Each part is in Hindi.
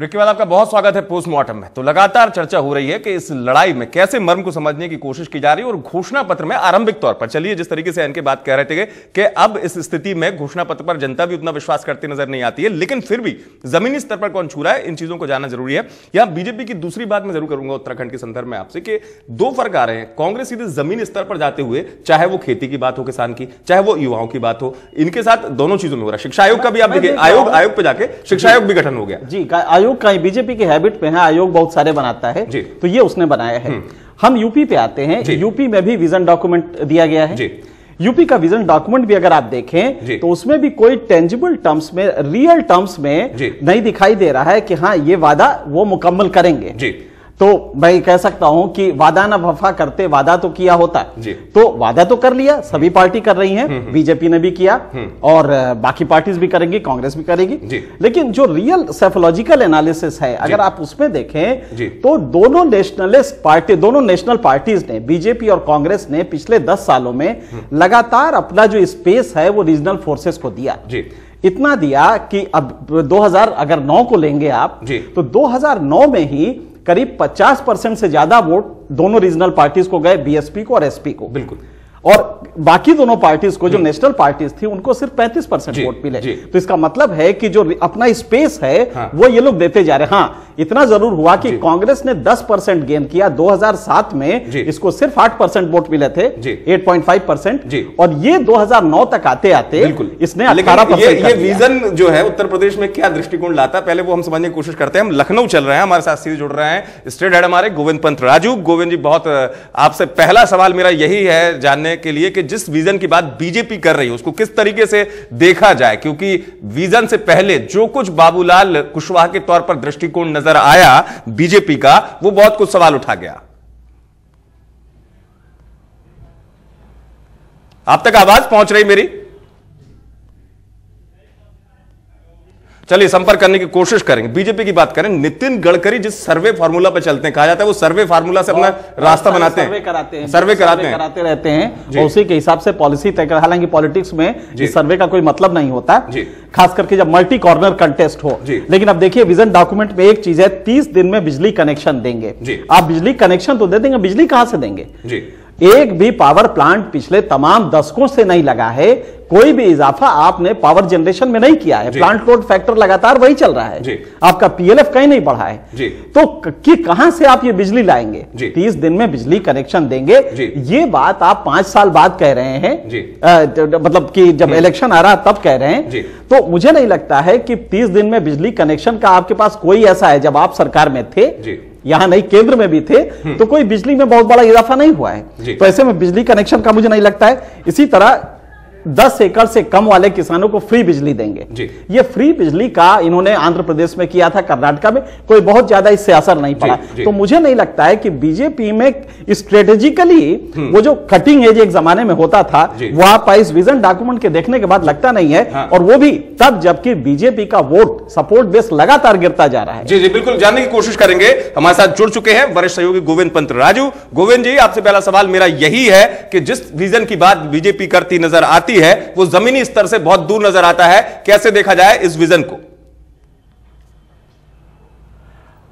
ब्रेक के बाद आपका बहुत स्वागत है पोस्टमार्टम में। तो लगातार चर्चा हो रही है कि इस लड़ाई में कैसे मर्म को समझने की कोशिश की जा रही है और घोषणा पत्र में आरंभिक तौर पर चलिए जिस तरीके से इनके बात कह रहे थे कि अब इस स्थिति में घोषणा पत्र पर जनता भी उतना विश्वास करती नजर नहीं आती है, लेकिन फिर भी जमीनी स्तर पर कौन छू रहा है, इन चीजों को जानना जरूरी है। यहां बीजेपी की दूसरी बात मैं जरूर करूंगा उत्तराखंड के संदर्भ में आपसे कि दो फर्क आ रहे हैं। कांग्रेस सीधे जमीनी स्तर पर जाते हुए, चाहे वो खेती की बात हो, किसान की, चाहे वो युवाओं की बात हो, इनके साथ दोनों चीजों में हो रहा है। शिक्षा आयोग का भी आप देखिए, आयोग पे जाके शिक्षा आयोग भी गठन हो गया जी। आयोग का बीजेपी हैबिट पे है, आयोग बहुत सारे बनाता है तो ये उसने बनाया है। हम यूपी पे आते हैं, यूपी में भी विजन डॉक्यूमेंट दिया गया है। यूपी का विजन डॉक्यूमेंट भी अगर आप देखें तो उसमें भी कोई टेंजिबल टर्म्स में, रियल टर्म्स में नहीं दिखाई दे रहा है कि हाँ ये वादा वो मुकम्मल करेंगे। तो मैं कह सकता हूं कि वादा ना वफा करते, वादा तो किया होता। तो वादा तो कर लिया, सभी पार्टी कर रही हैं, बीजेपी ने भी किया और बाकी पार्टीज भी करेंगी, कांग्रेस भी करेगी। लेकिन जो रियल साइकोलॉजिकल एनालिसिस है अगर आप उसमें देखें तो दोनों नेशनलिस्ट पार्टी, दोनों नेशनल पार्टीज ने, बीजेपी और कांग्रेस ने पिछले 10 सालों में लगातार अपना जो स्पेस है वो रीजनल फोर्सेस को दिया। इतना दिया कि अब 2009 को लेंगे आप तो 2009 में ही करीब 50% से ज्यादा वोट दोनों रीजनल पार्टीज को गए, बीएसपी को और एसपी को। बिल्कुल। और बाकी दोनों पार्टीज को, जो नेशनल पार्टीज थी, उनको सिर्फ 35% वोट मिले। तो इसका मतलब है कि जो अपना स्पेस है वो ये लोग देते जा रहे हैं। हाँ, इतना जरूर हुआ कि कांग्रेस ने 10% गेन किया। 2007 में इसको सिर्फ 8% वोट मिले थे, 8.5%, और ये 2009 तक आते आते इसने 18%। ये विजन जो है उत्तर प्रदेश में क्या दृष्टिकोण लाता है, पहले वो हम समझने की कोशिश करते हैं। हम लखनऊ चल रहे हैं, हमारे साथ सीधे जुड़ रहे हैं स्टेट हेड हमारे गोविंद पंत राजू। गोविंद जी, बहुत आपसे पहला सवाल मेरा यही है जानने के लिए कि जिस विजन की बात बीजेपी कर रही है उसको किस तरीके से देखा जाए, क्योंकि विजन से पहले जो कुछ बाबूलाल कुशवाहा के तौर पर दृष्टिकोण नजर आया बीजेपी का, वो बहुत कुछ सवाल उठा गया। आप तक आवाज पहुंच रही मेरी? चलिए संपर्क करने की कोशिश करेंगे। बीजेपी की बात करें, नितिन गडकरी जिस सर्वे फार्मूला पर चलते हैं, कहा जाता है वो सर्वे फार्मूला से अपना रास्ता बनाते हैं, सर्वे कराते रहते हैं और उसी के हिसाब से पॉलिसी तय कर। हालांकि पॉलिटिक्स में इस सर्वे का कोई मतलब नहीं होता, खास करके जब मल्टी कॉर्नर कंटेस्ट हो। लेकिन अब देखिए विजन डॉक्यूमेंट में एक चीज है, 30 दिन में बिजली कनेक्शन देंगे। आप बिजली कनेक्शन तो दे देंगे, बिजली कहां से देंगे? एक भी पावर प्लांट पिछले तमाम दशकों से नहीं लगा है, कोई भी इजाफा आपने पावर जनरेशन में नहीं किया है। प्लांट लोड फैक्टर लगातार वही चल रहा है, आपका पीएलएफ कहीं नहीं बढ़ा है। तो कि कहां से आप ये बिजली लाएंगे? 30 दिन में बिजली कनेक्शन देंगे, ये बात आप 5 साल बाद कह रहे हैं, मतलब कि जब इलेक्शन आ रहा तब कह रहे हैं। तो मुझे नहीं लगता है कि 30 दिन में बिजली कनेक्शन का आपके पास कोई ऐसा है, जब आप सरकार में थे, यहां नहीं केंद्र में भी थे, तो कोई बिजली में बहुत बड़ा इजाफा नहीं हुआ है। तो ऐसे में बिजली कनेक्शन का मुझे नहीं लगता है। इसी तरह 10 एकड़ से कम वाले किसानों को फ्री बिजली देंगे। ये फ्री बिजली का इन्होंने आंध्र प्रदेश में किया था, कर्नाटक में कोई बहुत ज्यादा इससे असर नहीं पड़ा। तो मुझे नहीं लगता है कि बीजेपी में स्ट्रेटेजिकली वो जो कटिंग एज एक जमाने में होता था, वो आप इस विजन डॉक्यूमेंट के देखने के बाद लगता नहीं है। और वो भी तब जबकि बीजेपी का वोट सपोर्ट बेस लगातार गिरता जा रहा है। जी बिल्कुल, जानने की कोशिश करेंगे। हमारे साथ जुड़ चुके हैं वरिष्ठ सहयोगी गोविंद पंत राजू। गोविंद जी, आपसे पहला सवाल मेरा यही है कि जिस विजन की बात बीजेपी करती नजर आती है वो जमीनी स्तर से बहुत दूर नजर आता है, कैसे देखा जाए इस विजन को?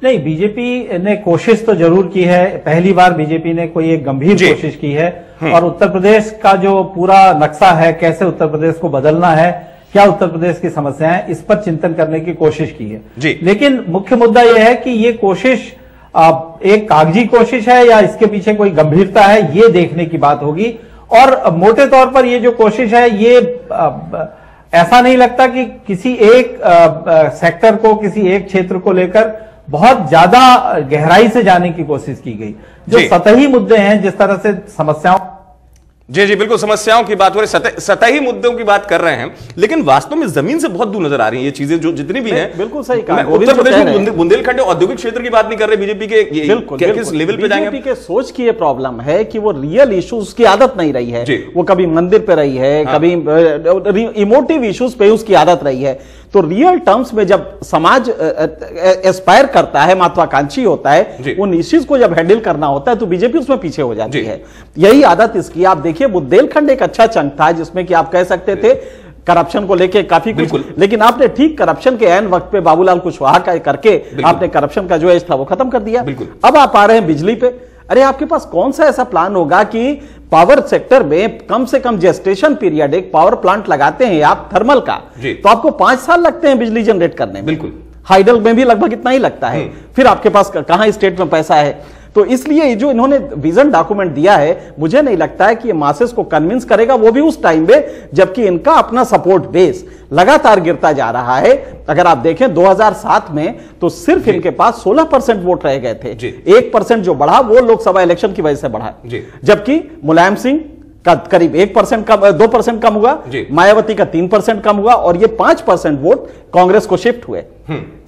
नहीं, बीजेपी ने कोशिश तो जरूर की है। पहली बार बीजेपी ने कोई एक गंभीर कोशिश की है और उत्तर प्रदेश का जो पूरा नक्शा है, कैसे उत्तर प्रदेश को बदलना है, क्या उत्तर प्रदेश की समस्याएं, इस पर चिंतन करने की कोशिश की है। लेकिन मुख्य मुद्दा यह है कि ये कोशिश एक कागजी कोशिश है या इसके पीछे कोई गंभीरता है, ये देखने की बात होगी। और मोटे तौर पर ये जो कोशिश है, ये ऐसा नहीं लगता कि किसी एक सेक्टर को, किसी एक क्षेत्र को लेकर बहुत ज्यादा गहराई से जाने की कोशिश की गई। जो सतही मुद्दे हैं, जिस तरह से समस्याओं, जी बिल्कुल, समस्याओं की बात हो रही, सतही मुद्दों की बात कर रहे हैं, लेकिन वास्तव में जमीन से बहुत दूर नजर आ रही हैं ये चीजें जो जितनी भी हैं। बिल्कुल सही कहा। उत्तर प्रदेश में बुंदेलखंड औद्योगिक क्षेत्र की बात नहीं कर रहे बीजेपी के, किस लेवल पे जाएंगे? बीजेपी के सोच की ये प्रॉब्लम है कि वो रियल इश्यूज की आदत नहीं रही है। वो कभी मंदिर पे रही है, कभी इमोटिव इश्यूज पे उसकी आदत रही है। तो रियल टर्म्स में जब समाज एस्पायर करता है, महत्वाकांक्षी होता है, उन इश्यूज को जब हैंडल करना होता है तो बीजेपी उसमें पीछे हो जाती है। यही आदत इसकी। आप देखिए बुंदेलखंड एक अच्छा चंक था जिसमें कि आप कह सकते थे करप्शन को लेके काफी कुछ, लेकिन आपने ठीक करप्शन के ऐन वक्त पे बाबूलाल कुशवाहा का करके आपने करप्शन का जो एज था वो खत्म कर दिया। अब आप आ रहे हैं बिजली पे। अरे आपके पास कौन सा ऐसा प्लान होगा कि पावर सेक्टर में कम से कम जेस्टेशन पीरियड, एक पावर प्लांट लगाते हैं आप थर्मल का, तो आपको 5 साल लगते हैं बिजली जनरेट करने में। बिल्कुल, हाइडल में भी लगभग इतना ही लगता है। फिर आपके पास कहां स्टेट में पैसा है? तो इसलिए जो इन्होंने विजन डॉक्यूमेंट दिया है, मुझे नहीं लगता है कि ये मासेस को कन्विंस करेगा, वो भी उस टाइम में जबकि इनका अपना सपोर्ट बेस लगातार गिरता जा रहा है। अगर आप देखें 2007 में तो सिर्फ इनके पास 16% वोट रह गए थे। 1% जो बढ़ा वो लोकसभा इलेक्शन की वजह से बढ़ा, जबकि मुलायम सिंह का करीब 1% कम, 2% कम हुआ, मायावती का 3% कम हुआ, और ये 5% वोट कांग्रेस को शिफ्ट हुए।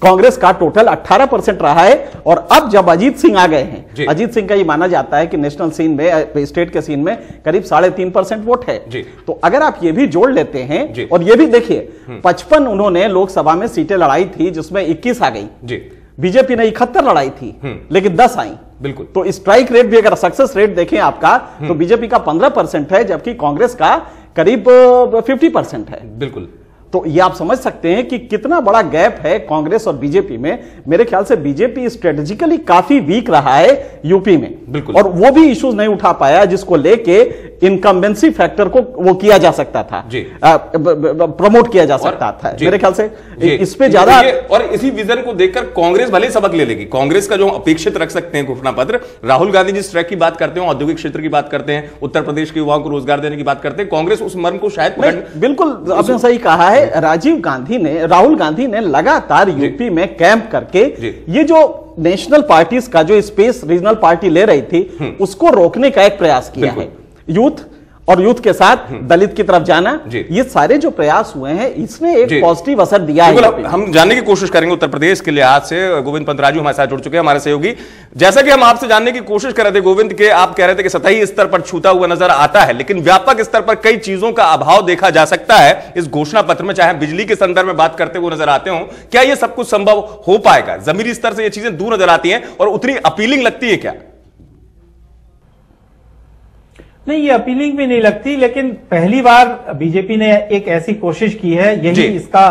कांग्रेस का टोटल 18% रहा है। और अब जब अजीत सिंह आ गए हैं, अजीत सिंह का ये माना जाता है कि नेशनल सीन में, स्टेट के सीन में करीब 3.5% वोट है। तो अगर आप ये भी जोड़ लेते हैं, और ये भी देखिए 55 उन्होंने लोकसभा में सीटें लड़ाई थी जिसमें 21 आ गई, बीजेपी ने 71 लड़ाई थी लेकिन 10 आई। बिल्कुल, तो स्ट्राइक रेट भी अगर सक्सेस रेट देखें आपका तो बीजेपी का 15% है जबकि कांग्रेस का करीब 50% है। बिल्कुल, तो ये आप समझ सकते हैं कि कितना बड़ा गैप है कांग्रेस और बीजेपी में। मेरे ख्याल से बीजेपी स्ट्रेटेजिकली काफी वीक रहा है यूपी में। बिल्कुल, और वो भी इश्यूज नहीं उठा पाया जिसको लेके इनकम्बेंसी फैक्टर को वो किया जा सकता था, प्रमोट किया जा सकता था। मेरे ख्याल से इस पे ज्यादा, और इसी विजन को देखकर कांग्रेस भले सबक ले लेगी। कांग्रेस का जो अपेक्षित रख सकते हैं घोषणा पत्र, राहुल गांधी जिस ट्रैक की बात करते हैं, औद्योगिक क्षेत्र की बात करते हैं, उत्तर प्रदेश के युवाओं को रोजगार देने की बात करते हैं, कांग्रेस उस मर्म को शायद बिल्कुल आपने सही कहा है। राहुल गांधी ने लगातार यूपी में कैंप करके ये जो नेशनल पार्टीज का जो स्पेस रीजनल पार्टी ले रही थी उसको रोकने का एक प्रयास किया है। यूथ और यूथ के साथ दलित की तरफ जाना, ये सारे जो प्रयास हुए हैं इसने एक पॉजिटिव असर दिया है। हम जानने की कोशिश करेंगे उत्तर प्रदेश के लिहाज से। गोविंद पंतराजू हमारे साथ जुड़ चुके हैं, हमारे सहयोगी। जैसा कि हम आपसे जानने की कोशिश कर रहे थे गोविंद के, आप कह रहे थे कि सतही स्तर पर छूता हुआ नजर आता है लेकिन व्यापक स्तर पर कई चीजों का अभाव देखा जा सकता है इस घोषणा पत्र में, चाहे बिजली के संदर्भ में बात करते हुए नजर आते हो। क्या यह सब कुछ संभव हो पाएगा? जमीनी स्तर से ये चीजें दूर नजर आती हैं और उतनी अपीलिंग लगती है क्या? नहीं, ये अपीलिंग भी नहीं लगती, लेकिन पहली बार बीजेपी ने एक ऐसी कोशिश की है। यही इसका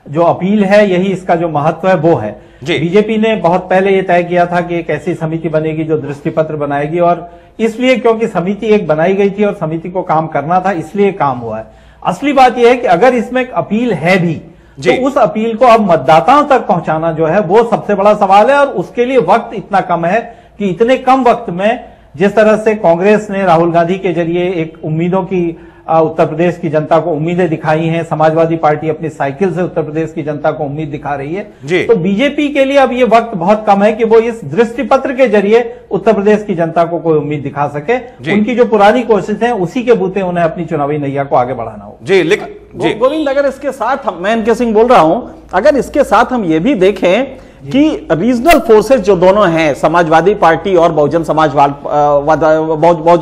जो अपील है, यही इसका जो महत्व है वो है। बीजेपी ने बहुत पहले ये तय किया था कि एक ऐसी समिति बनेगी जो दृष्टि पत्र बनाएगी, और इसलिए क्योंकि समिति एक बनाई गई थी और समिति को काम करना था, इसलिए काम हुआ है। असली बात यह है कि अगर इसमें एक अपील है भी तो उस अपील को अब मतदाताओं तक पहुंचाना जो है वो सबसे बड़ा सवाल है। और उसके लिए वक्त इतना कम है कि इतने कम वक्त में जिस तरह से कांग्रेस ने राहुल गांधी के जरिए एक उम्मीदों की उत्तर प्रदेश की जनता को उम्मीदें दिखाई हैं, समाजवादी पार्टी अपनी साइकिल से उत्तर प्रदेश की जनता को उम्मीद दिखा रही है, तो बीजेपी के लिए अब ये वक्त बहुत कम है कि वो इस दृष्टि पत्र के जरिए उत्तर प्रदेश की जनता को कोई उम्मीद दिखा सके। उनकी जो पुरानी कोशिश है उसी के बूते उन्हें अपनी चुनावी नैया को आगे बढ़ाना हो। गोविंद, अगर इसके साथ मैं एनके सिंह बोल रहा हूं, अगर इसके साथ हम ये भी देखें कि रीजनल फोर्सेस जो दोनों हैं, समाजवादी पार्टी और बहुजन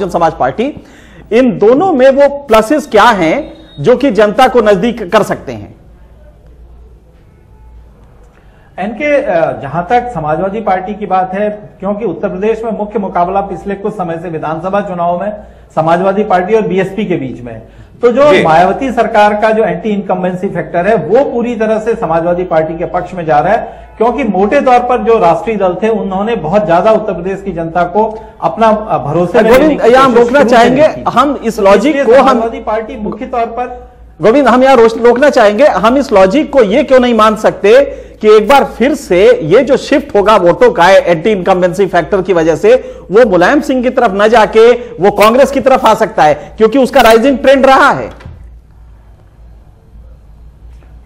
समाज पार्टी, इन दोनों में वो प्लसेस क्या हैं जो कि जनता को नजदीक कर सकते हैं? इनके जहां तक समाजवादी पार्टी की बात है, क्योंकि उत्तर प्रदेश में मुख्य मुकाबला पिछले कुछ समय से विधानसभा चुनाव में समाजवादी पार्टी और बीएसपी के बीच में, तो जो मायावती सरकार का जो एंटी इनकम्बेंसी फैक्टर है वो पूरी तरह से समाजवादी पार्टी के पक्ष में जा रहा है। क्योंकि मोटे तौर पर जो राष्ट्रीय दल थे उन्होंने बहुत ज्यादा उत्तर प्रदेश की जनता को अपना भरोसे में रोकना चाहेंगे हम इस लॉजिक को। समाजवादी पार्टी मुख्य तौर पर, गोविंद, हम यहां रोकना चाहेंगे, हम इस लॉजिक को ये क्यों नहीं मान सकते कि एक बार फिर से ये जो शिफ्ट होगा वोटों का एंटी इनकम्बेंसी फैक्टर की वजह से, वो मुलायम सिंह की तरफ न जाके वो कांग्रेस की तरफ आ सकता है, क्योंकि उसका राइजिंग ट्रेंड रहा है।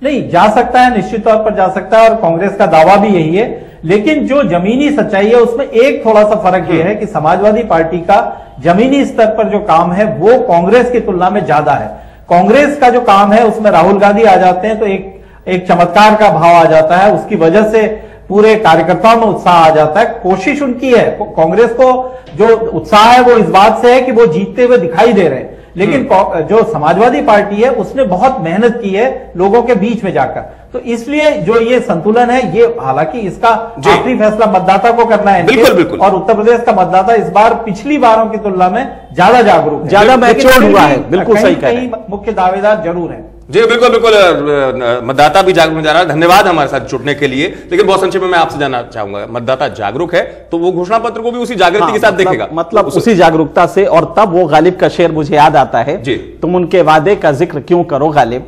नहीं, जा सकता है, निश्चित तौर पर जा सकता है, और कांग्रेस का दावा भी यही है। लेकिन जो जमीनी सच्चाई है उसमें एक थोड़ा सा फर्क यह है कि समाजवादी पार्टी का जमीनी स्तर पर जो काम है वो कांग्रेस की तुलना में ज्यादा है। कांग्रेस का जो काम है उसमें राहुल गांधी आ जाते हैं तो एक चमत्कार का भाव आ जाता है, उसकी वजह से पूरे कार्यकर्ताओं में उत्साह आ जाता है। कोशिश उनकी है, कांग्रेस को जो उत्साह है वो इस बात से है कि वो जीतते हुए दिखाई दे रहे हैं, लेकिन जो समाजवादी पार्टी है उसने बहुत मेहनत की है लोगों के बीच में जाकर। तो इसलिए जो ये संतुलन है, ये हालांकि इसका आखिरी फैसला मतदाता को करना है। बिल्कुल। और उत्तर प्रदेश का मतदाता इस बार पिछली बारों की तुलना में ज्यादा जागरूक है, ज्यादा मैच्योर हुआ है। बिल्कुल सही कहा। मुख्य दावेदार जरूर है। जी बिल्कुल बिल्कुल, मतदाता भी जागरूक जा रहा है। धन्यवाद हमारे साथ जुड़ने के लिए। लेकिन बहुत संक्षेप में मैं आपसे जानना चाहूंगा, मतदाता जागरूक है तो वो घोषणा पत्र को भी उसी जागृति के साथ देखेगा, मतलब उसी जागरूकता से। और तब वो गालिब का शेर मुझे याद आता है, तुम उनके वादे का जिक्र क्यों करो गालिब,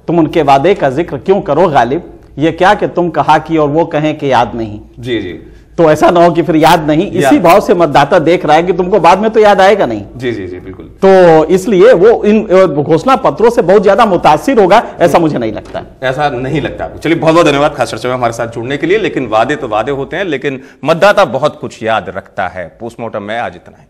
तुम उनके वादे का जिक्र क्यों करो गालिब, ये क्या कि तुम कहा कि और वो कहें कि याद नहीं। जी जी, तो ऐसा ना हो कि फिर याद नहीं, इसी भाव से मतदाता देख रहा है कि तुमको बाद में तो याद आएगा नहीं। जी जी जी बिल्कुल। तो इसलिए वो इन घोषणा पत्रों से बहुत ज्यादा मुतासिर होगा, ऐसा मुझे नहीं लगता। ऐसा नहीं लगता। चलिए बहुत बहुत धन्यवाद खास चर्चा में हमारे साथ जुड़ने के लिए। लेकिन वादे तो वादे होते हैं, लेकिन मतदाता बहुत कुछ याद रखता है। पोस्टमार्टम में आज इतना है।